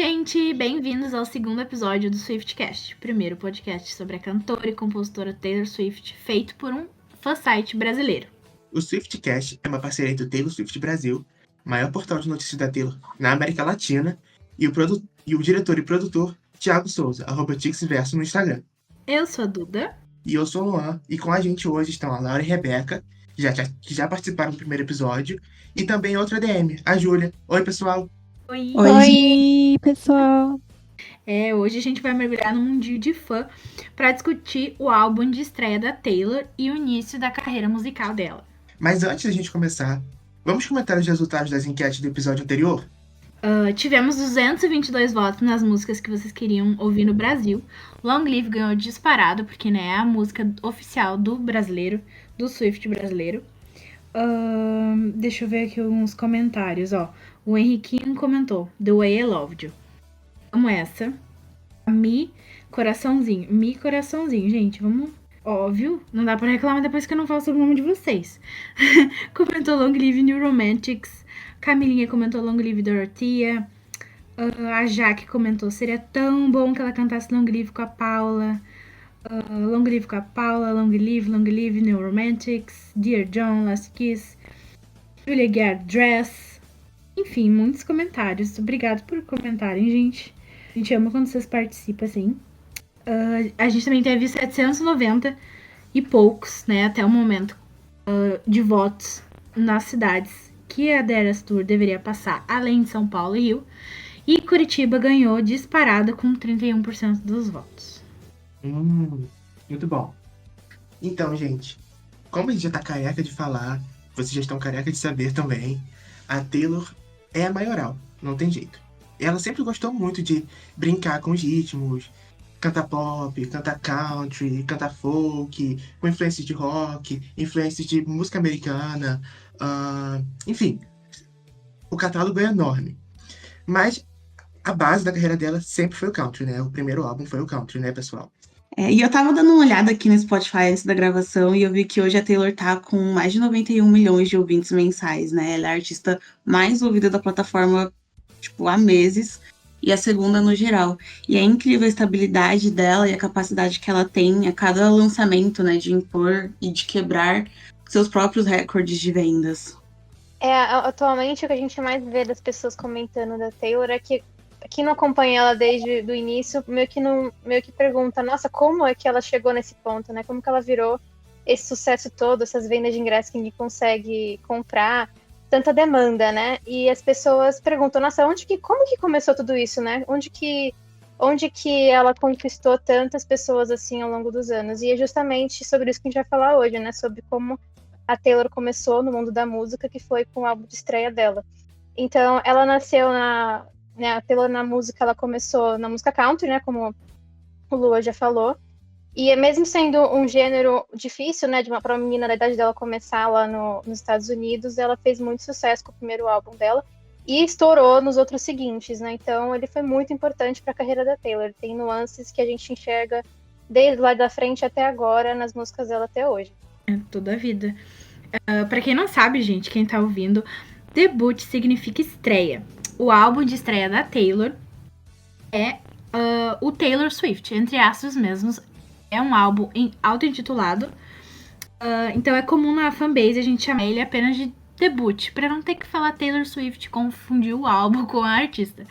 gente! Bem-vindos ao segundo episódio do Swiftcast, primeiro podcast sobre a cantora e compositora Taylor Swift, feito por um fansite brasileiro. O Swiftcast é uma parceria entre o Taylor Swift Brasil, maior portal de notícias da Taylor na América Latina, e o diretor e produtor Thiago Souza, @TixVerso no Instagram. Eu sou a Duda. E eu sou o Luan, e com a gente hoje estão a Laura e a Rebeca, que já participaram do primeiro episódio, e também outra DM, a Júlia. Oi, pessoal! Oi, pessoal! Hoje a gente vai mergulhar no mundinho de fã para discutir o álbum de estreia da Taylor e o início da carreira musical dela. Mas antes da gente começar, vamos comentar os resultados das enquetes do episódio anterior? Tivemos 222 votos nas músicas que vocês queriam ouvir no Brasil. Long Live ganhou disparado, porque é a música oficial do brasileiro, do Swift brasileiro. Deixa eu ver aqui uns comentários, ó. O Henriquinho comentou, The Way I Loved You. Vamos essa. Mi Coraçãozinho, gente, vamos... Óbvio, não dá pra reclamar depois que eu não falo sobre o nome de vocês. Comentou Long Live New Romantics. Camilinha comentou Long Live Dorothea. A Jaque comentou, seria tão bom que ela cantasse Long Live com a Paula. Long Live com a Paula, Long Live New Romantics. Dear John, Last Kiss. Julia Gard Dress. Enfim, muitos comentários. Obrigado por comentarem, gente. A gente ama quando vocês participam, assim. A gente também teve 790 e poucos, né, até o momento, de votos nas cidades que a The Eras Tour deveria passar, além de São Paulo e Rio. E Curitiba ganhou disparada com 31% dos votos. Muito bom. Então, gente, como a gente já tá careca de falar, vocês já estão careca de saber também, a Taylor é a maioral, não tem jeito. Ela sempre gostou muito de brincar com os ritmos, cantar pop, cantar country, cantar folk, com influências de rock, influências de música americana, enfim, o catálogo é enorme. Mas a base da carreira dela sempre foi o country, né? O primeiro álbum foi o country, né, pessoal? E eu tava dando uma olhada aqui no Spotify antes da gravação e eu vi que hoje a Taylor tá com mais de 91 milhões de ouvintes mensais, né? Ela é a artista mais ouvida da plataforma, há meses, e a segunda no geral. E é incrível a estabilidade dela e a capacidade que ela tem a cada lançamento, né? De impor e de quebrar seus próprios recordes de vendas. Atualmente o que a gente mais vê das pessoas comentando da Taylor é que quem não acompanha ela desde o início meio que pergunta, nossa, como é que ela chegou nesse ponto, né? Como que ela virou esse sucesso todo, essas vendas de ingressos que ninguém consegue comprar, tanta demanda, né? E as pessoas perguntam, nossa, como que começou tudo isso, né? Onde que ela conquistou tantas pessoas assim ao longo dos anos? E é justamente sobre isso que a gente vai falar hoje, né? Sobre como a Taylor começou no mundo da música, que foi com o álbum de estreia dela. Então, ela nasceu a Taylor na música, ela começou na música country, né, como o Lua já falou, e mesmo sendo um gênero difícil, né, para uma menina da idade dela começar lá nos Estados Unidos, ela fez muito sucesso com o primeiro álbum dela, e estourou nos outros seguintes, né, então ele foi muito importante para a carreira da Taylor, tem nuances que a gente enxerga desde lá da frente até agora, nas músicas dela até hoje. Toda a vida. Para quem não sabe, gente, quem tá ouvindo, debut significa estreia. O álbum de estreia da Taylor é o Taylor Swift, entre aspas mesmos. É um álbum auto-intitulado. Então é comum na fanbase a gente chamar ele apenas de debut, para não ter que falar Taylor Swift, confundir o álbum com a artista.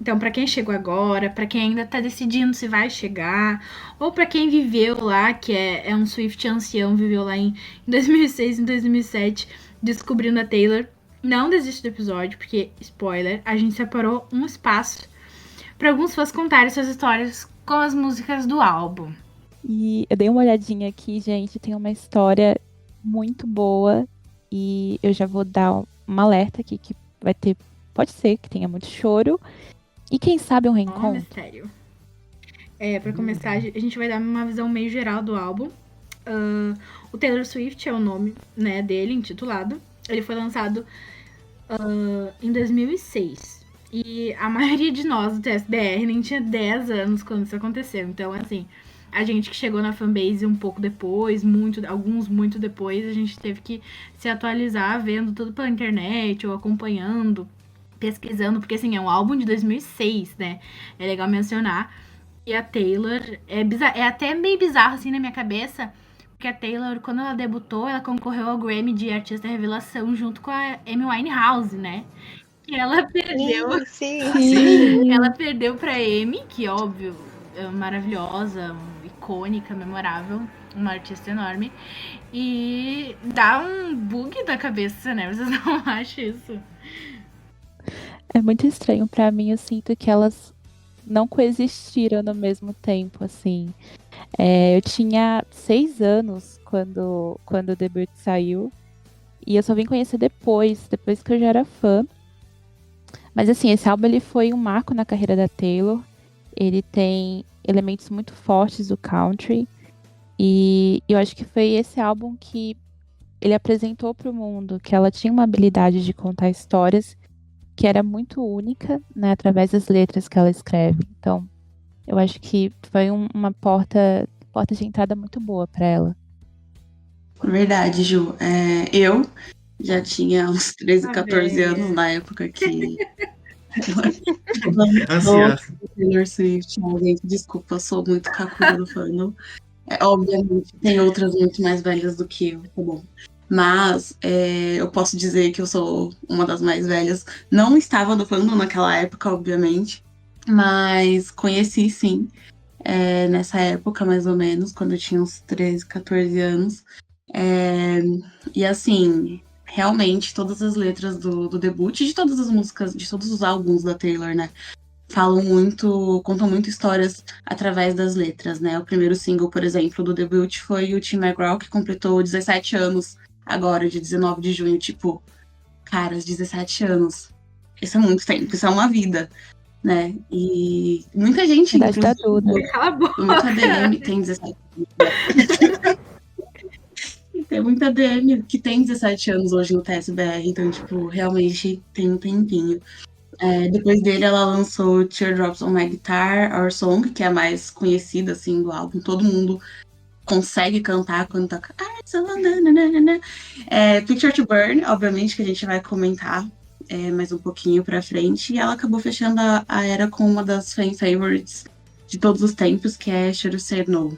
Então, para quem chegou agora, para quem ainda tá decidindo se vai chegar, ou para quem viveu lá, que é um Swift ancião, viveu lá em 2006, em 2007, descobrindo a Taylor, não desiste do episódio, porque, spoiler, a gente separou um espaço para alguns fãs contarem suas histórias com as músicas do álbum. E eu dei uma olhadinha aqui, gente, tem uma história muito boa, e eu já vou dar um alerta aqui que vai ter, pode ser que tenha muito choro, e quem sabe um reencontro. Mistério. Pra começar, a gente vai dar uma visão meio geral do álbum. O Taylor Swift é o nome, né, dele, intitulado. Ele foi lançado em 2006. E a maioria de nós do TSBR nem tinha 10 anos quando isso aconteceu. Então, assim, a gente que chegou na fanbase um pouco depois, alguns muito depois, a gente teve que se atualizar vendo tudo pela internet ou acompanhando pesquisando, porque assim, é um álbum de 2006, né? É legal mencionar. E a Taylor é até meio bizarro assim na minha cabeça, porque a Taylor, quando ela debutou, ela concorreu ao Grammy de Artista Revelação junto com a Amy Winehouse, né? E ela perdeu. Sim. Sim. Ela perdeu pra Amy, que óbvio, é maravilhosa, icônica, memorável, uma artista enorme. E dá um bug na cabeça, né? Vocês não acham isso? É muito estranho pra mim, eu sinto que elas não coexistiram no mesmo tempo, assim. Eu tinha 6 anos quando o debut saiu, e eu só vim conhecer depois que eu já era fã. Mas assim, esse álbum ele foi um marco na carreira da Taylor. Ele tem elementos muito fortes do country, e eu acho que foi esse álbum que ele apresentou para o mundo que ela tinha uma habilidade de contar histórias que era muito única, né, através das letras que ela escreve. Então, eu acho que foi uma porta de entrada muito boa para ela. Verdade, Ju. Eu já tinha uns 13, Ah, 14 velha. anos na época que Ansiando. Taylor Swift. Gente, desculpa, eu sou muito kakura do fandom. Obviamente, tem outras muito mais velhas do que eu, tá bom. Mas eu posso dizer que eu sou uma das mais velhas. Não estava no fandom naquela época, obviamente. Mas conheci, sim. Nessa época, mais ou menos, quando eu tinha uns 13, 14 anos. E assim, realmente, todas as letras do debut, de todas as músicas, de todos os álbuns da Taylor, né? Contam muito histórias através das letras, né? O primeiro single, por exemplo, do debut foi o Tim McGraw, que completou 17 anos agora, de 19 de junho. Tipo, caras, 17 anos. Isso é muito tempo, isso é uma vida, né? E muita gente, Idade da inclusive, Duda. Cala a boca. muita DM tem 17 anos. Tem muita DM que tem 17 anos hoje no TSBR, então, tipo, realmente tem um tempinho. Depois dele, ela lançou Teardrops on My Guitar, Our Song, que é a mais conhecida, assim, do álbum. Todo mundo consegue cantar quando toca. Picture to Burn, obviamente, que a gente vai comentar mais um pouquinho pra frente. E ela acabou fechando a era com uma das fan favorites de todos os tempos, que é Should You Say No.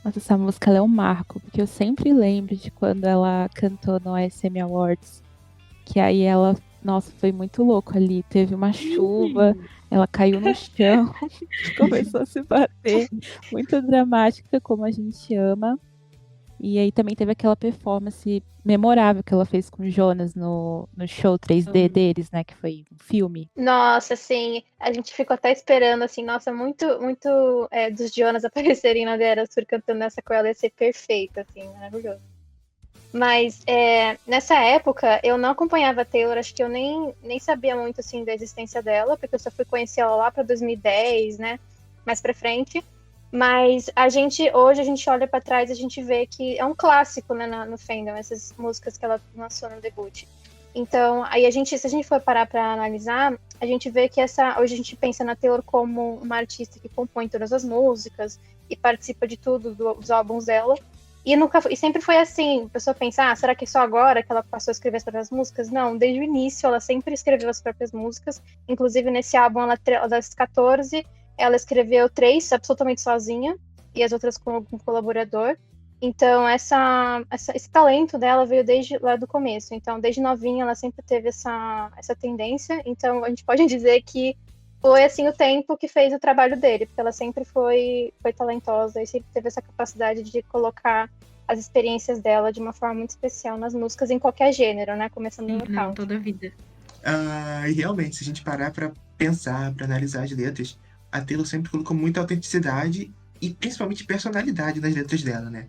Nossa, essa música ela é um marco, porque eu sempre lembro de quando ela cantou no ASM Awards, que aí ela, nossa, foi muito louco ali. Teve uma chuva, ela caiu no chão, começou a se bater. Muito dramática, como a gente ama. E aí também teve aquela performance memorável que ela fez com o Jonas no show 3D deles, né? Que foi um filme. Nossa, assim, a gente ficou até esperando, assim, nossa, muito dos Jonas aparecerem na The Eras Tour cantando essa com ela, ia ser perfeito, assim, maravilhoso. Mas nessa época eu não acompanhava a Taylor, acho que eu nem sabia muito assim da existência dela, porque eu só fui conhecer ela lá para 2010, né? Mais para frente. Mas hoje a gente olha para trás e a gente vê que é um clássico, né, no fandom, essas músicas que ela lançou no debut. Então, aí se a gente for parar para analisar, a gente vê que hoje a gente pensa na Taylor como uma artista que compõe todas as músicas e participa de tudo dos álbuns dela. E sempre foi assim, a pessoa pensa, será que é só agora que ela passou a escrever as próprias músicas? Não, desde o início ela sempre escreveu as próprias músicas, inclusive nesse álbum, das 14, ela escreveu 3 absolutamente sozinha, e as outras com algum colaborador. Então esse talento dela veio desde lá do começo, então desde novinha ela sempre teve essa tendência, então a gente pode dizer que foi assim o tempo que fez o trabalho dele, porque ela sempre foi talentosa e sempre teve essa capacidade de colocar as experiências dela de uma forma muito especial nas músicas em qualquer gênero, né? Começando no Não, country. toda a vida. E realmente, se a gente parar pra pensar, pra analisar as letras, a Taylor sempre colocou muita autenticidade e principalmente personalidade nas letras dela, né?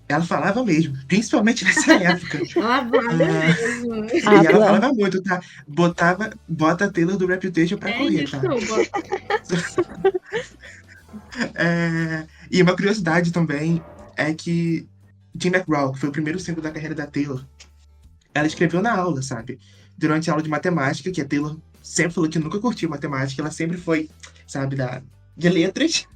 Ela falava mesmo, principalmente nessa época. Ela fala mesmo. E ela falava muito, tá? Bota a Taylor do Reputation pra correr, tá? E uma curiosidade também é que Tim McGraw, que foi o primeiro single da carreira da Taylor, ela escreveu na aula, sabe? Durante a aula de matemática, que a Taylor sempre falou que nunca curtiu matemática, ela sempre foi, sabe, de letras.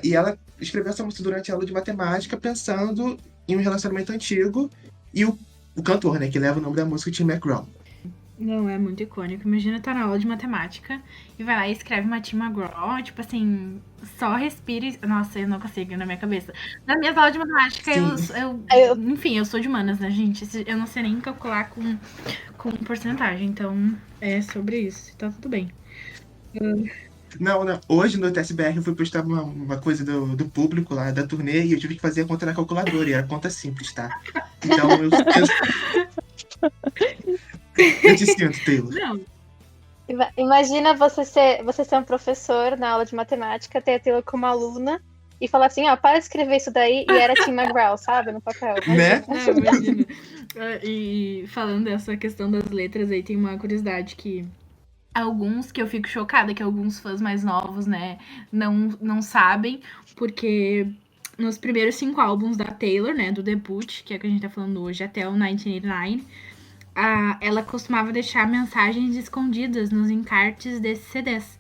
E ela escreveu essa música durante a aula de matemática, pensando em um relacionamento antigo, e o cantor, né, que leva o nome da música, Tim McGraw. Não, é muito icônico. Imagina tá na aula de matemática e vai lá e escreve uma Tim McGraw, tipo assim, só respira e... Nossa, eu não consigo na minha cabeça. Na minha aula de matemática, Sim. enfim, eu sou de humanas, né, gente? Eu não sei nem calcular com porcentagem, então é sobre isso, tá tudo bem. Não, não. Hoje no TSBR eu fui postar uma coisa do público lá, da turnê, e eu tive que fazer a conta na calculadora, e era conta simples, tá? Então eu te sinto, Taylor. Não, Imagina você ser um professor na aula de matemática, ter a Taylor como aluna e falar assim, ó, para de escrever isso daí, e era Tim McGraw, sabe, no papel. Né? não, imagina. E falando dessa questão das letras aí, tem uma curiosidade que alguns que eu fico chocada, que alguns fãs mais novos, né, não sabem, porque nos primeiros 5 álbuns da Taylor, né, do debut, que é o que a gente tá falando hoje, até o 1989, ela costumava deixar mensagens escondidas nos encartes desses CDs.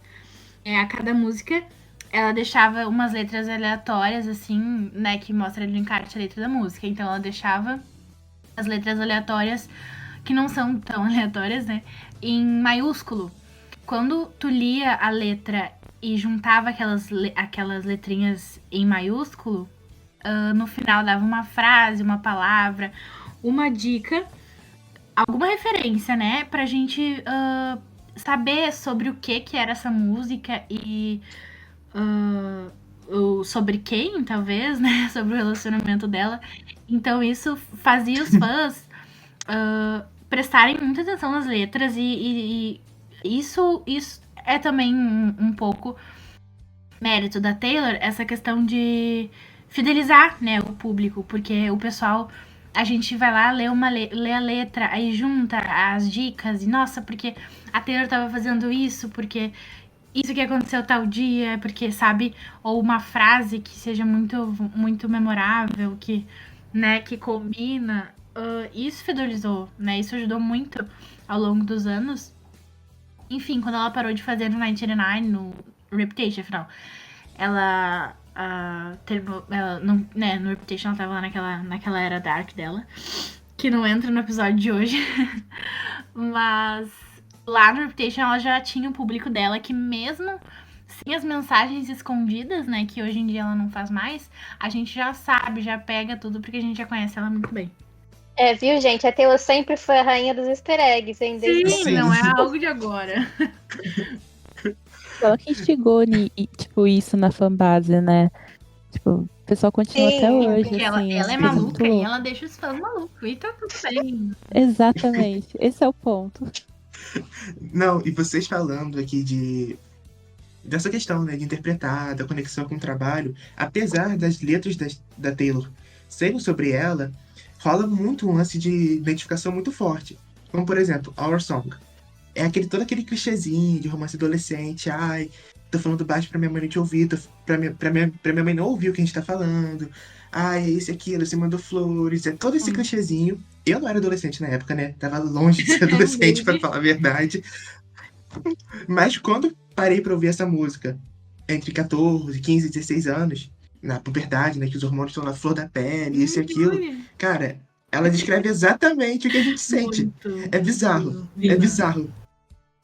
A cada música, ela deixava umas letras aleatórias, assim, né, que mostra ali no encarte a letra da música. Então ela deixava as letras aleatórias, que não são tão aleatórias, né, em maiúsculo. Quando tu lia a letra e juntava aquelas letrinhas em maiúsculo, no final dava uma frase, uma palavra, uma dica, alguma referência, né, pra gente saber sobre o que era essa música e sobre quem, talvez, né, sobre o relacionamento dela. Então isso fazia os fãs prestarem muita atenção nas letras e isso é também um pouco mérito da Taylor, essa questão de fidelizar, né, o público, porque o pessoal, a gente vai lá, lê a letra, aí junta as dicas, e nossa, porque a Taylor tava fazendo isso, porque isso que aconteceu tal dia, porque, sabe, ou uma frase que seja muito, muito memorável, que, né, que combina, isso fidelizou, né, isso ajudou muito ao longo dos anos. Enfim, quando ela parou de fazer no 99, no Reputation, afinal, ela terminou, né, no Reputation ela tava lá naquela era dark dela, que não entra no episódio de hoje, mas lá no Reputation ela já tinha o público dela que mesmo sem as mensagens escondidas, né, que hoje em dia ela não faz mais, a gente já sabe, já pega tudo porque a gente já conhece ela muito bem. Viu, gente? A Taylor sempre foi a rainha dos easter eggs, hein? Sim, não é algo de agora. Ela que instigou tipo, isso na fanbase, né? Tipo, o pessoal continua até hoje. Porque assim, ela é maluca e ela deixa os fãs malucos. E tá tudo bem. Exatamente. Esse é o ponto. Não, e vocês falando aqui dessa questão, né, de interpretar, da conexão com o trabalho, apesar das letras da Taylor serem sobre ela, rola muito um lance de identificação muito forte. Como, por exemplo, Our Song. É todo aquele clichêzinho de romance adolescente. Ai, tô falando baixo pra minha mãe não te ouvir, pra minha mãe não ouvir o que a gente tá falando. Ai, é isso e aquilo, você mandou flores. É todo esse clichêzinho. Eu não era adolescente na época, né? Tava longe de ser adolescente, pra falar a verdade. Mas quando parei pra ouvir essa música, entre 14, 15 e 16 anos, na puberdade, né, que os hormônios estão na flor da pele, isso e aquilo, cara, ela descreve exatamente o que a gente sente. É bizarro, é bizarro.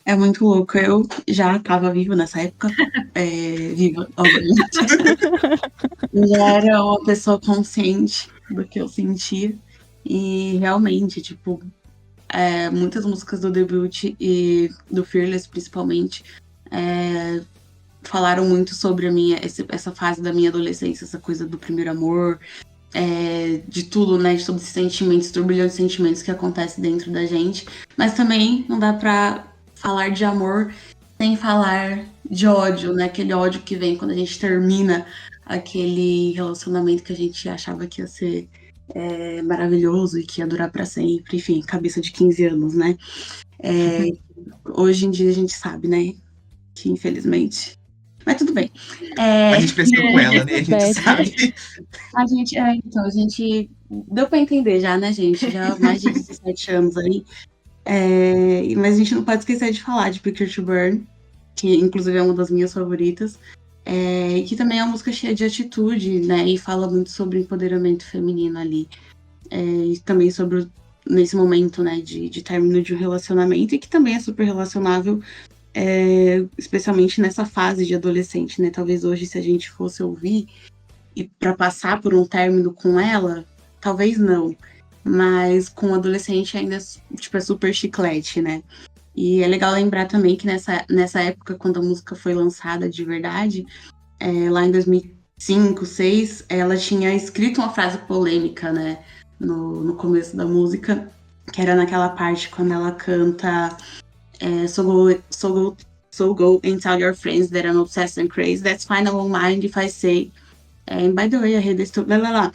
É muito louco. Eu já tava viva nessa época. Viva, obviamente. Eu já era uma pessoa consciente do que eu sentia. E realmente, tipo, muitas músicas do debut e do Fearless, principalmente, falaram muito sobre essa fase da minha adolescência, essa coisa do primeiro amor, de tudo, né? De todos esses sentimentos, turbilhão de sentimentos que acontece dentro da gente. Mas também não dá pra falar de amor sem falar de ódio, né? Aquele ódio que vem quando a gente termina aquele relacionamento que a gente achava que ia ser maravilhoso e que ia durar pra sempre. Enfim, cabeça de 15 anos, né? Hoje em dia a gente sabe, né? Que infelizmente. Mas tudo bem. A gente cresceu com ela, né? A gente sabe. A gente deu pra entender já, né, gente? Já há mais de 17 anos aí. Mas a gente não pode esquecer de falar de Picture to Burn, que inclusive é uma das minhas favoritas, que também é uma música cheia de atitude, né? E fala muito sobre empoderamento feminino ali. E também sobre nesse momento, né, de término de um relacionamento, e que também é super relacionável, especialmente nessa fase de adolescente, né? Talvez hoje, se a gente fosse ouvir e para passar por um término com ela, talvez não. Mas com o adolescente ainda tipo, é super chiclete, né? E é legal lembrar também que nessa época, quando a música foi lançada de verdade, lá em 2005, 2006, ela tinha escrito uma frase polêmica, né? No começo da música, que era naquela parte quando ela canta so go and tell your friends that I'm obsessed and crazy. That's fine, I won't mind if I say. And by the way, I read this too. Lá.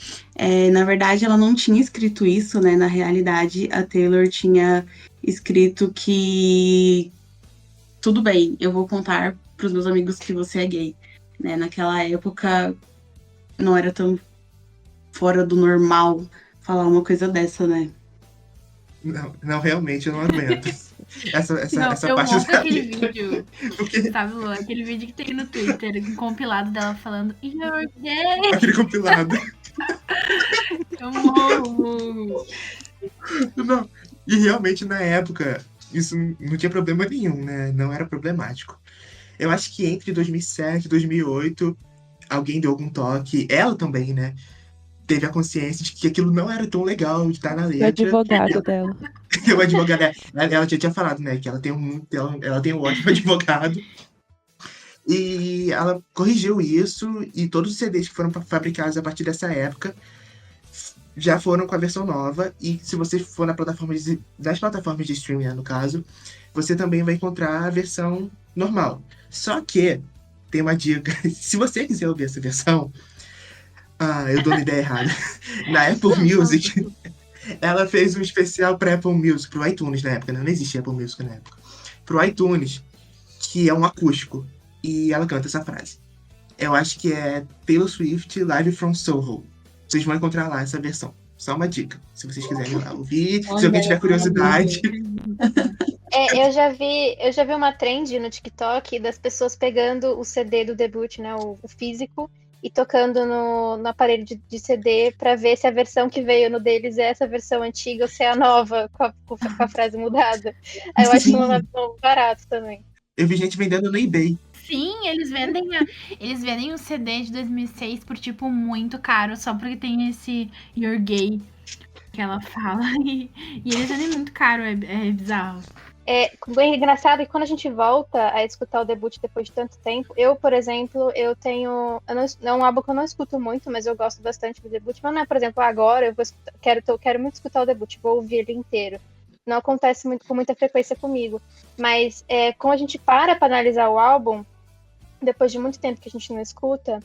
Na verdade, ela não tinha escrito isso, né? Na realidade, a Taylor tinha escrito que tudo bem, eu vou contar pros meus amigos que você é gay. Né? Naquela época, não era tão fora do normal falar uma coisa dessa, né? Não, realmente eu não aguento. Essa eu parte monto eu aquele sabia. vídeo, Porque sabe, Lu? Aquele vídeo que tem no Twitter, um compilado dela falando You're gay! aquele compilado. Eu morro! Não. E realmente na época isso não tinha problema nenhum, né? Não era problemático. Eu acho que entre 2007 e 2008 alguém deu algum toque. Ela também, né? Teve a consciência de que aquilo não era tão legal de estar na O letra. advogado dela. O advogado, ela já tinha falado, né? Que ela tem ela tem um ótimo advogado. E ela corrigiu isso, e todos os CDs que foram fabricados a partir dessa época já foram com a versão nova. E se você for nas plataformas de streaming, né, no caso, você também vai encontrar a versão normal. Só que tem uma dica: se você quiser ouvir essa versão, eu dou uma ideia errada. Na Apple Music, ela fez um especial para Apple Music, pro iTunes na época, né? Não existia Apple Music na época. Pro iTunes, que é um acústico. E ela canta essa frase. Eu acho que é Taylor Swift Live from Soho. Vocês vão encontrar lá essa versão. Só uma dica, se vocês quiserem ir lá ouvir. Se alguém tiver curiosidade. Eu já vi uma trend no TikTok das pessoas pegando o CD do debut, né, o físico, e tocando no aparelho de CD para ver se a versão que veio no deles é essa versão antiga ou se é a nova, com a frase mudada. Aí eu acho um barato também. Eu vi gente vendendo no eBay. Sim, eles vendem o CD de 2006 por, tipo, muito caro, só porque tem esse You're Gay que ela fala. E eles vendem muito caro, é bizarro. É engraçado que quando a gente volta a escutar o debut depois de tanto tempo, eu, por exemplo, é um álbum que eu não escuto muito, mas eu gosto bastante do debut. Mas não é, por exemplo, agora quero muito escutar o debut, vou ouvir ele inteiro. Não acontece com muita frequência comigo. Mas quando a gente para analisar o álbum, depois de muito tempo que a gente não escuta,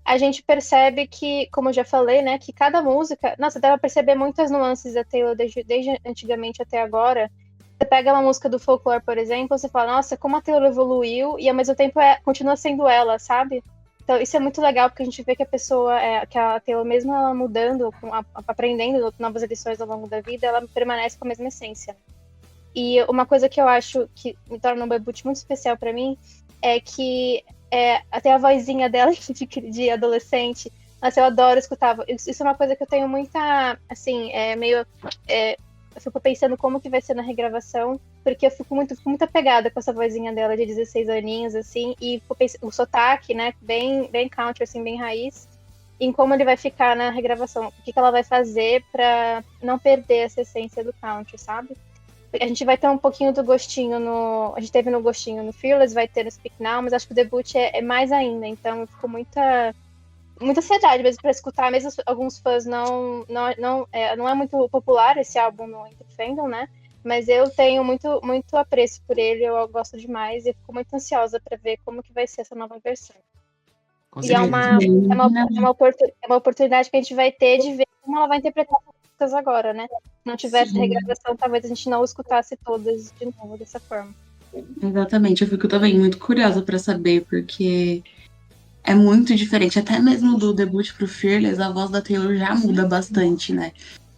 a gente percebe que, como eu já falei, né, que cada música... Nossa, dá pra perceber muitas nuances da Taylor desde antigamente até agora. Você pega uma música do Folklore, por exemplo, você fala, nossa, como a Taylor evoluiu, e ao mesmo tempo continua sendo ela, sabe? Então isso é muito legal, porque a gente vê que a pessoa, que a Taylor, mesmo ela mudando, aprendendo novas edições ao longo da vida, ela permanece com a mesma essência. E uma coisa que eu acho que me torna um debut muito especial pra mim é que até a vozinha dela de adolescente, nossa, eu adoro escutar. Isso é uma coisa que eu tenho muita, assim, eu fico pensando como que vai ser na regravação, porque eu fico muito apegada com essa vozinha dela de 16 aninhos, assim, e o sotaque, né, bem country, assim, bem raiz, em como ele vai ficar na regravação, o que ela vai fazer pra não perder essa essência do country, sabe? A gente vai ter um pouquinho do gostinho a gente teve no gostinho no Fearless, vai ter no Speak Now, mas acho que o debut é mais ainda, então eu fico muita ansiedade mesmo para escutar, mesmo alguns fãs não é muito popular esse álbum no Entre Fandom, né? Mas eu tenho muito, muito apreço por ele, eu gosto demais e fico muito ansiosa para ver como que vai ser essa nova versão. E é uma oportunidade que a gente vai ter de ver como ela vai interpretar as músicas agora, né? Se não tivesse regravação, talvez a gente não escutasse todas de novo dessa forma. Exatamente, eu fico também muito curiosa para saber, porque é muito diferente, até mesmo do debut pro Fearless, a voz da Taylor já muda bastante, né?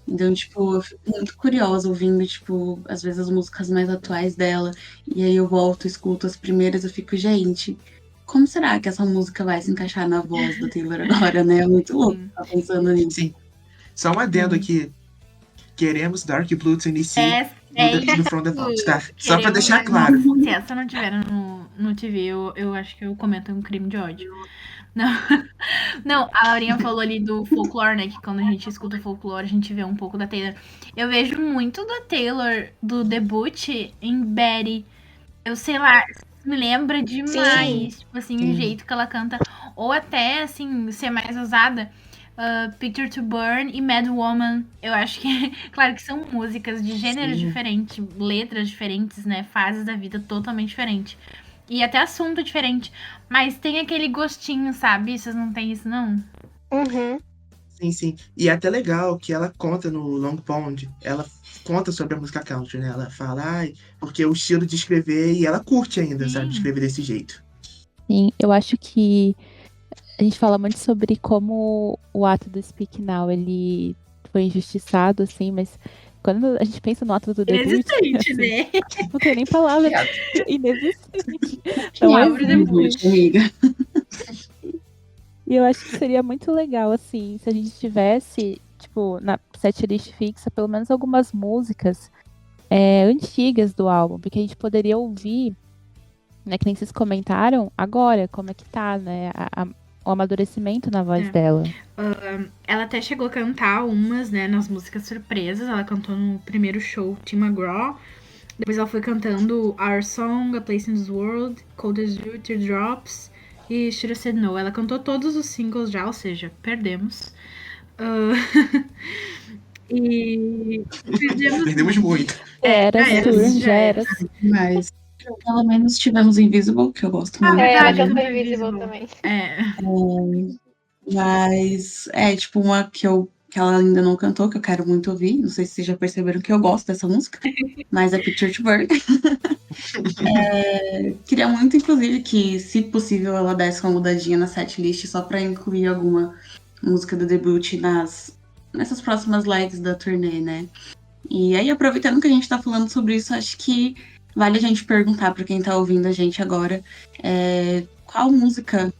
Então, tipo, eu fico muito curiosa ouvindo, tipo, às vezes as músicas mais atuais dela, e aí eu volto, escuto as primeiras, eu fico, gente, como será que essa música vai se encaixar na voz da Taylor agora, né? É muito louco estar pensando nisso. Sim. Só um adendo aqui. queremos Dark Blue to NC É no From the Vault, tá? Só pra Queremos deixar ver. claro. Se essa não tiver no TV, eu acho que eu cometo um crime de ódio. Não, não, a Laurinha falou ali do folclore, né? Que quando a gente escuta o folclore, a gente vê um pouco da Taylor. Eu vejo muito da Taylor, do debut, em Betty. Eu sei lá, me lembra demais, tipo assim, o Sim. jeito que ela canta. Ou até, assim, ser mais ousada, Picture to Burn e Mad Woman. Eu acho que, claro que são músicas de gêneros Sim. diferentes, letras diferentes, né? Fases da vida totalmente diferentes. E até assunto diferente. Mas tem aquele gostinho, sabe? Vocês não têm isso, não? Uhum. Sim, sim. E é até legal que ela conta no Long Pond, ela conta sobre a música country, né? Ela fala, ai, porque o estilo de escrever, e ela curte ainda, sabe? Sim. Escrever desse jeito. Sim, eu acho que a gente fala muito sobre como o ato do Speak Now, ele foi injustiçado, assim, mas quando a gente pensa no ato do debut, Inexistente, assim, né? não tem nem palavra. Inexistente. Não Pobre existe. debut. amiga. E eu acho que seria muito legal, assim, se a gente tivesse, tipo, na setlist fixa, pelo menos algumas músicas antigas do álbum, porque a gente poderia ouvir, né, que nem vocês comentaram, agora, como é que tá, né, o amadurecimento na voz dela. Ela até chegou a cantar umas, né, nas músicas surpresas. Ela cantou no primeiro show, Tim McGraw. Depois ela foi cantando Our Song, A Place in This World, Cold as You, Teardrops e Should Have Said No. Ela cantou todos os singles já, ou seja, perdemos. E Perdemos muito. Já era. Mas pelo menos tivemos Invisible, que eu gosto muito. Ela verdade, cantou cantou Invisible Invisible. também. Mas é tipo uma que ela ainda não cantou, que eu quero muito ouvir. Não sei se vocês já perceberam que eu gosto dessa música, mas é Picture to Burn. Queria muito, inclusive, que, se possível, ela desse uma mudadinha na setlist só pra incluir alguma música do debut nessas próximas legs da turnê, né? E aí, aproveitando que a gente tá falando sobre isso, acho que vale a gente perguntar pra quem tá ouvindo a gente agora qual música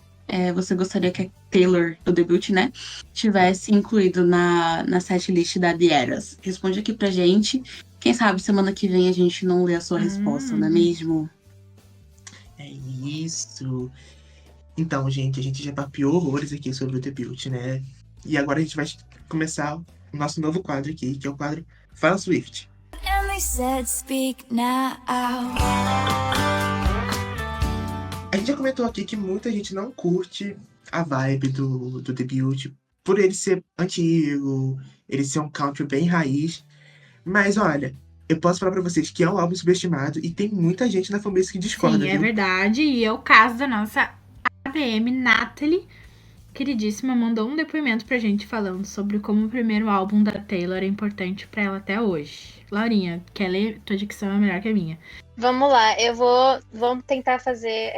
você gostaria que a Taylor, do debut, né, tivesse incluído na setlist da The Eras. Responde aqui pra gente. Quem sabe semana que vem a gente não lê a sua resposta, não é mesmo? É isso. Então, gente, a gente já papiou horrores aqui sobre o debut, né? E agora a gente vai começar o nosso novo quadro aqui, que é o quadro Fala Swift. And they said, speak now. A gente já comentou aqui que muita gente não curte a vibe do debut, por ele ser antigo, ele ser um country bem raiz. Mas olha, eu posso falar pra vocês que é um álbum subestimado e tem muita gente na fanbase que discorda, Sim, é viu? verdade. E é o caso da nossa ADM Natalie, queridíssima, mandou um depoimento pra gente falando sobre como o primeiro álbum da Taylor é importante pra ela até hoje. Laurinha, quer ler? Tua dicção é melhor que a minha. Vamos lá, vamos tentar fazer.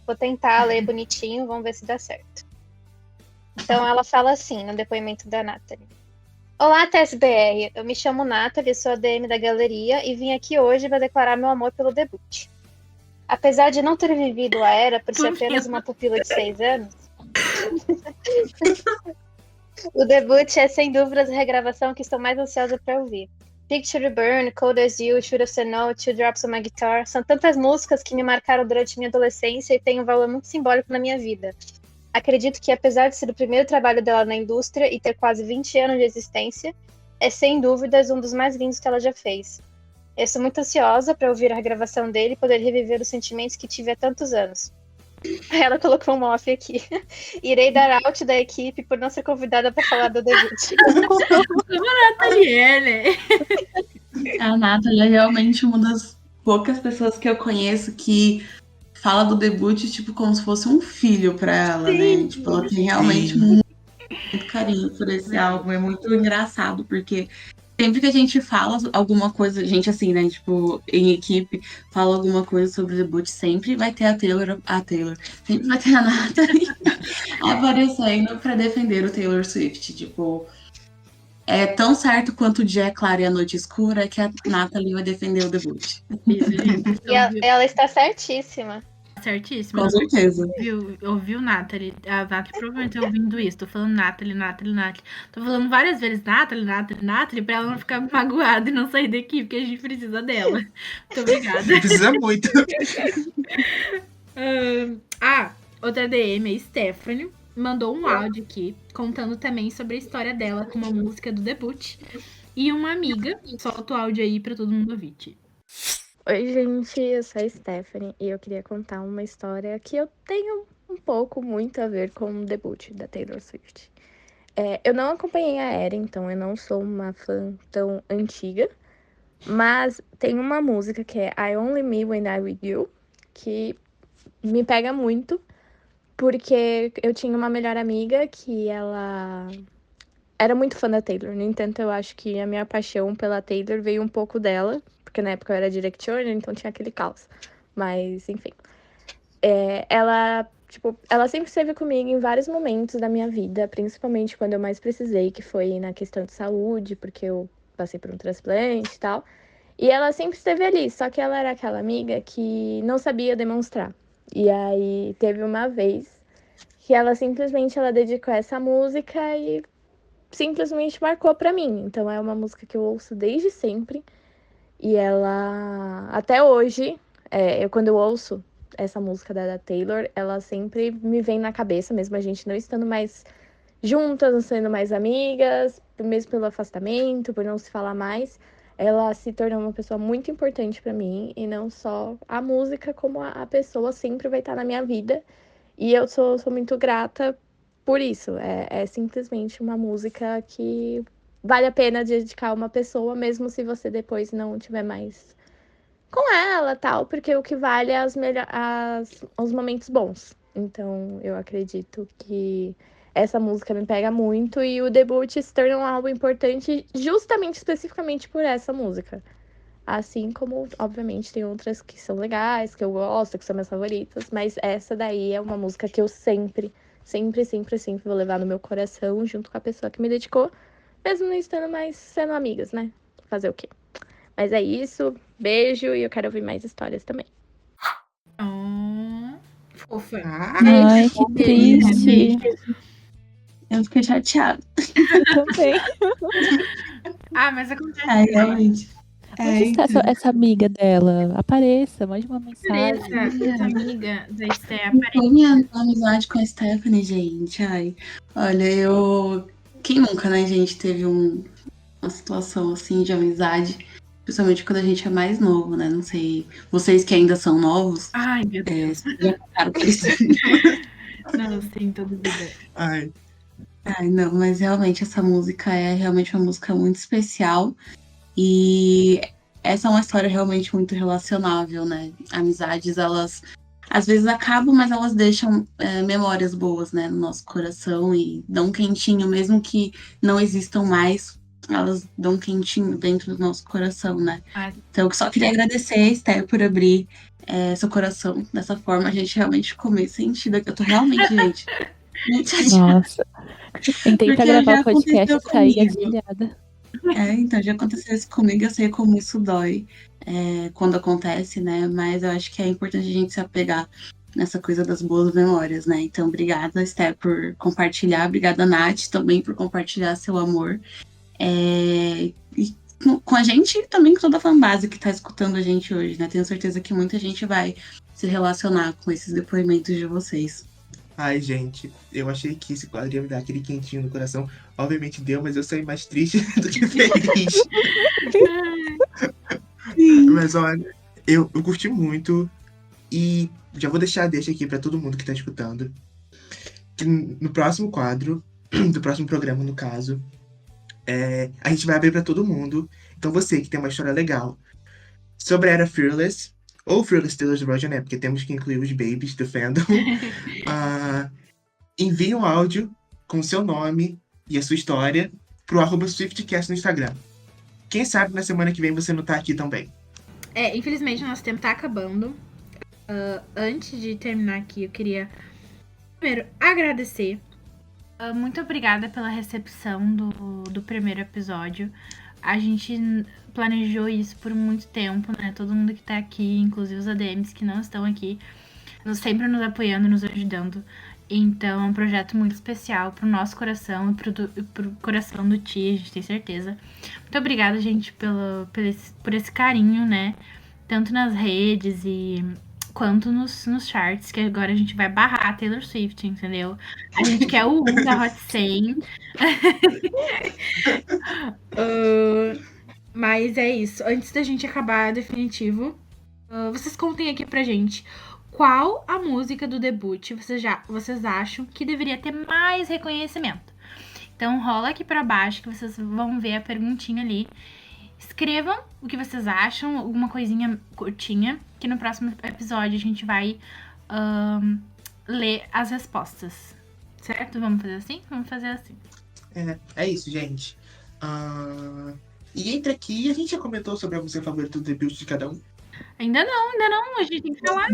Vou tentar ler bonitinho, vamos ver se dá certo. Então ela fala assim no depoimento da Natalie. Olá, TSBR. Eu me chamo Natalie, sou a DM da galeria e vim aqui hoje para declarar meu amor pelo debut. Apesar de não ter vivido a era por ser apenas uma pupila de 6 anos, o debut é sem dúvidas a regravação que estou mais ansiosa para ouvir. Picture to Burn, Cold as You, Should Have Said No, Two Drops on My Guitar são tantas músicas que me marcaram durante minha adolescência e têm um valor muito simbólico na minha vida. Acredito que, apesar de ser o primeiro trabalho dela na indústria e ter quase 20 anos de existência, é sem dúvidas um dos mais lindos que ela já fez. Eu estou muito ansiosa para ouvir a regravação dele e poder reviver os sentimentos que tive há tantos anos. Ela colocou um off aqui. Irei dar out da equipe por não ser convidada para falar do debut. Natalie, né? A Natalie é realmente uma das poucas pessoas que eu conheço que fala do debut, tipo, como se fosse um filho pra ela, né? Tipo, ela tem realmente muito carinho por esse álbum. É muito engraçado, porque sempre que a gente fala alguma coisa, gente assim, né? Tipo, em equipe, fala alguma coisa sobre o debut, sempre vai ter a Taylor. Sempre vai ter a Natalie aparecendo pra defender o Taylor Swift. Tipo, é tão certo quanto o dia é claro e a noite escura que a Natalie vai defender o debut. Isso, gente. E ela está certíssima. certíssima. Com certeza. Ouviu, Nathalie? A Nathalie provavelmente tá ouvindo isso. Tô falando Nathalie. Tô falando várias vezes Nathalie, pra ela não ficar magoada e não sair daqui, porque a gente precisa dela. Muito obrigada. Precisa muito. Outra DM, a Stephanie, mandou um áudio aqui, contando também sobre a história dela com uma música do debut. E uma amiga, solta o áudio aí pra todo mundo ouvir. Oi, gente, eu sou a Stephanie e eu queria contar uma história que eu tenho muito a ver com o debut da Taylor Swift. Eu não acompanhei a era, então eu não sou uma fã tão antiga, mas tem uma música que é I Only Me When I'm With You, que me pega muito, porque eu tinha uma melhor amiga que ela era muito fã da Taylor. No entanto, eu acho que a minha paixão pela Taylor veio um pouco dela, porque na época eu era Directioner, então tinha aquele caos. Mas, enfim. Ela sempre esteve comigo em vários momentos da minha vida, principalmente quando eu mais precisei, que foi na questão de saúde, porque eu passei por um transplante e tal. E ela sempre esteve ali, só que ela era aquela amiga que não sabia demonstrar. E aí teve uma vez que ela dedicou essa música e simplesmente marcou pra mim. Então é uma música que eu ouço desde sempre. E ela, até hoje, quando eu ouço essa música da Taylor, ela sempre me vem na cabeça, mesmo a gente não estando mais juntas, não sendo mais amigas, mesmo pelo afastamento, por não se falar mais. Ela se tornou uma pessoa muito importante pra mim, e não só a música, como a pessoa sempre vai estar na minha vida. E eu sou muito grata por isso. É simplesmente uma música que vale a pena dedicar a uma pessoa, mesmo se você depois não tiver mais com ela, tal, porque o que vale é os momentos bons. Então, eu acredito que essa música me pega muito, e o debut se torna um álbum importante justamente, especificamente por essa música. Assim como, obviamente, tem outras que são legais, que eu gosto, que são minhas favoritas, mas essa daí é uma música que eu sempre vou levar no meu coração, junto com a pessoa que me dedicou, mesmo não estando mais sendo amigas, né? Fazer o quê? Mas é isso, beijo, e eu quero ouvir mais histórias também. Fofa. Ai, que triste. Eu fiquei chateada. Eu também. Mas acontece. Realmente. Onde está essa amiga dela? Apareça, mande uma mensagem. Essa amiga da Esther Foi minha amizade com a Stephanie, gente. Ai, olha, quem nunca, né, gente, teve uma situação assim de amizade, principalmente quando a gente é mais novo, né? Não sei, vocês que ainda são novos. Ai, meu Deus. Já passaram por isso. Não, sim, toda vida. Ai, Não, mas realmente essa música é realmente uma música muito especial. E essa é uma história realmente muito relacionável, né? Amizades, elas às vezes acabam, mas elas deixam memórias boas, né, no nosso coração, e dão um quentinho, mesmo que não existam mais, elas dão um quentinho dentro do nosso coração, né? Então eu só queria agradecer, Esther, por abrir seu coração dessa forma. A gente realmente ficou meio sentido aqui. Eu tô realmente, gente, muito chateada. Nossa. Tentei pra Porque já gravar o podcast aconteceu e saí comigo. agilhada. Então já aconteceu isso comigo, eu sei como isso dói quando acontece, né? Mas eu acho que é importante a gente se apegar nessa coisa das boas memórias, né? Então, obrigada, Esther, por compartilhar. Obrigada, Nath, também por compartilhar seu amor. E com a gente e também com toda a fanbase que tá escutando a gente hoje, né? Tenho certeza que muita gente vai se relacionar com esses depoimentos de vocês. ai, gente, eu achei que esse quadro ia me dar aquele quentinho no coração. Obviamente deu, mas eu saí mais triste do que feliz. Mas olha, eu curti muito. E já vou deixa aqui pra todo mundo que tá escutando, que no próximo quadro, do próximo programa, no caso, a gente vai abrir pra todo mundo. Então você que tem uma história legal sobre a era Fearless, ou Fearless Taylor's Version, né? Porque temos que incluir os babies do fandom. Envie um áudio com o seu nome e a sua história pro @SwiftCast no Instagram. Quem sabe na semana que vem você não tá aqui também. Infelizmente o nosso tempo tá acabando. Antes de terminar aqui, eu queria primeiro agradecer. Muito obrigada pela recepção do primeiro episódio. A gente planejou isso por muito tempo, né? Todo mundo que tá aqui, inclusive os ADMs que não estão aqui. sempre nos apoiando, nos ajudando. Então, é um projeto muito especial pro nosso coração e pro coração do Ti, a gente tem certeza. Muito obrigada, gente, por esse carinho, né? Tanto nas redes quanto nos charts, que agora a gente vai barrar a Taylor Swift, entendeu? A gente quer o 1 da Hot 100. Mas é isso. Antes da gente acabar definitivo, vocês contem aqui pra gente qual a música do debut vocês acham que deveria ter mais reconhecimento. Então rola aqui pra baixo que vocês vão ver a perguntinha ali. Escrevam o que vocês acham, alguma coisinha curtinha, que no próximo episódio a gente vai ler as respostas. Certo? Vamos fazer assim? Vamos fazer assim. É isso, gente. E entre aqui, a gente já comentou sobre a música favorita do debut de cada um. Ainda não. A gente tem que falar,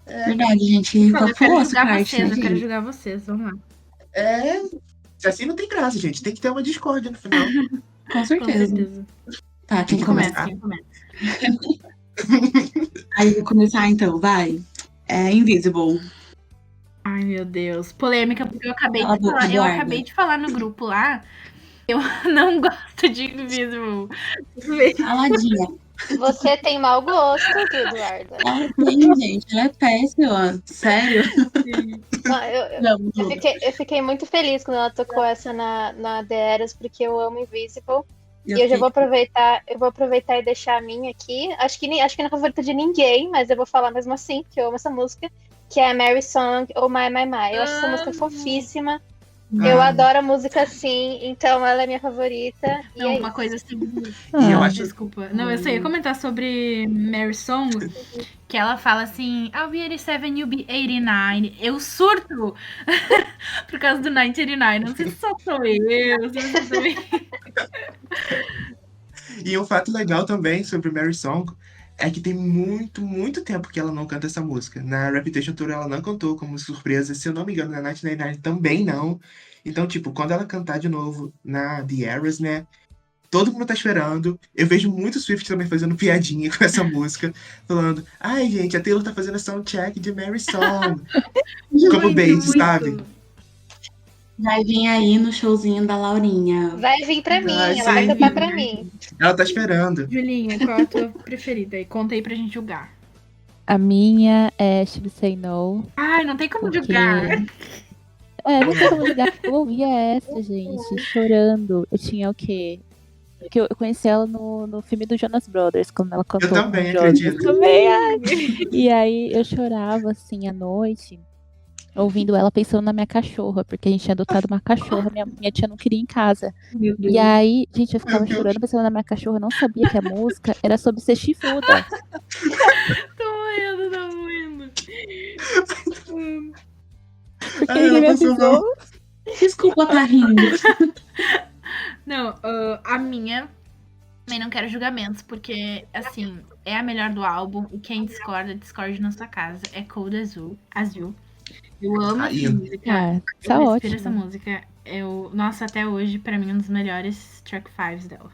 Verdade, gente. Eu Faltou quero essa julgar parte, vocês, né, eu quero gente? julgar vocês. Vamos lá. Se assim não tem graça, gente. Tem que ter uma discórdia no final. Com Com certeza. certeza. Tá, quem Quem começa? começa? Quem começa? Aí eu vou começar então, vai. Invisible. Ai, meu Deus. Polêmica, porque eu acabei Cala a de boca, falar. Eu Eduarda. acabei de falar no grupo lá. Eu não gosto de Invisible. Caladinha. Você tem mau gosto, Eduarda. Ela tem, gente. Ela é péssima. Sério. Não, eu Não, fiquei muito feliz quando ela tocou essa na The Eras, porque eu amo Invisible. E eu já vou aproveitar e deixar a minha aqui. Acho que não é favorita de ninguém, mas eu vou falar mesmo assim, porque eu amo essa música, que é a Mary Song ou My My My. Eu acho essa música fofíssima. Eu adoro a música assim, então ela é minha favorita. Não, e é uma isso. coisa assim. E eu acho. Desculpa. Não, eu só ia comentar sobre Mary Song, que ela fala assim, I'll be 87, you'll be 89. Eu surto por causa do 1989. Não sei se só sou eu, se você também. E um fato legal também sobre Mary Song é que tem muito, muito tempo que ela não canta essa música. Na Reputation Tour ela não cantou como surpresa. Se eu não me engano, na 1999 também não. Então, tipo, quando ela cantar de novo na The Eras, né? Todo mundo tá esperando. Eu vejo muito Swift também fazendo piadinha com essa música. Falando, ai, gente, a Taylor tá fazendo soundcheck de Mary Song. Como bait, sabe? Vai vir aí no showzinho da Laurinha. Vai vir pra mim, Vai ela vai sim. cantar pra mim. Ela tá esperando. Julinha, qual é a tua preferida? E conta aí pra gente julgar. A minha é Should Say No. Ai, não tem como Porque... julgar. Não sei como julgar. Eu ouvia essa, gente, chorando. Eu tinha o quê? Porque eu conheci ela no filme do Jonas Brothers, quando ela cantou. Eu também, com o Jonas. acredito. Também, ai. E aí eu chorava, assim, à noite, ouvindo ela pensando na minha cachorra, porque a gente tinha adotado uma cachorra, minha tia não queria ir em casa. Meu Deus. E aí, gente, eu ficava Meu Deus. chorando pensando na minha cachorra, não sabia que a música era sobre ser chifruda. Tô morrendo. Porque Ai, ninguém me ela passou mal. avisou. Desculpa, tá rindo. Não, a minha também não quero julgamentos, porque, assim, é a melhor do álbum e quem discorda, discorde na sua casa. É Cold Azul. Eu amo essa Aí. música. Ah, tá Eu respiro essa ótimo. música. Nossa, até hoje, pra mim, um dos melhores track 5 dela.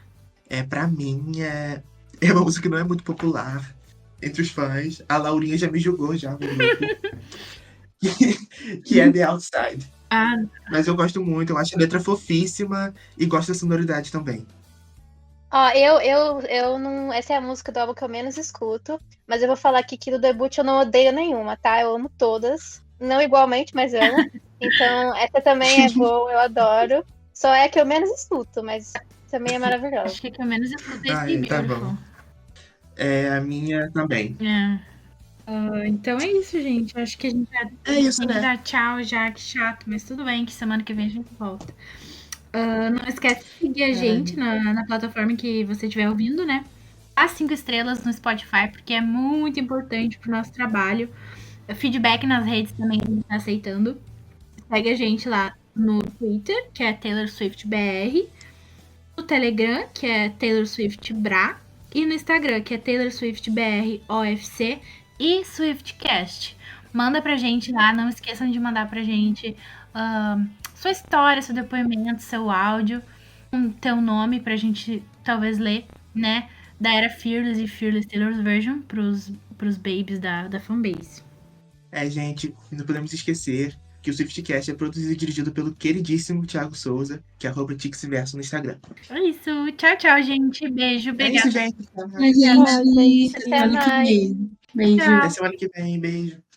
Pra mim, é uma música que não é muito popular entre os fãs. A Laurinha já me julgou já no grupo. Que é The Outside. Ah, Mas eu gosto muito, eu acho a letra fofíssima e gosto da sonoridade também. Ó, eu não. Essa é a música do álbum que eu menos escuto. Mas eu vou falar aqui que do debut eu não odeio nenhuma, tá? Eu amo todas. Não igualmente, mas amo. Então, essa também é boa, eu adoro. Só é a que eu menos escuto, mas também é maravilhosa. acho que é que eu menos escutei Ai, esse tá Beautiful. bom. A minha também. Então é isso, gente. Acho que a gente já É isso, tem que né? dar tchau já, que chato. Mas tudo bem, que semana que vem a gente volta. Não esquece de seguir a gente na plataforma que você estiver ouvindo, né? Dá 5 estrelas no Spotify, porque é muito importante pro nosso trabalho. Feedback nas redes também a gente tá aceitando. Segue a gente lá no Twitter, que é Taylor Swift BR. No Telegram, que é Taylor Swift Bra. E no Instagram, que é Taylor Swift BR OFC e SwiftCast. Manda pra gente lá, não esqueçam de mandar pra gente sua história, seu depoimento, seu áudio, teu nome pra gente talvez ler, né? da era Fearless e Fearless Taylor's Version pros babies da fanbase. Gente, não podemos esquecer que o SwiftCast é produzido e dirigido pelo queridíssimo Thiago Souza, que é @TixVerso no Instagram. É isso. Tchau, tchau, gente. Beijo. É Obrigada. isso, gente. Ai, gente, gente. até semana que vem. Beijo. Tchau. Até semana que vem. Beijo.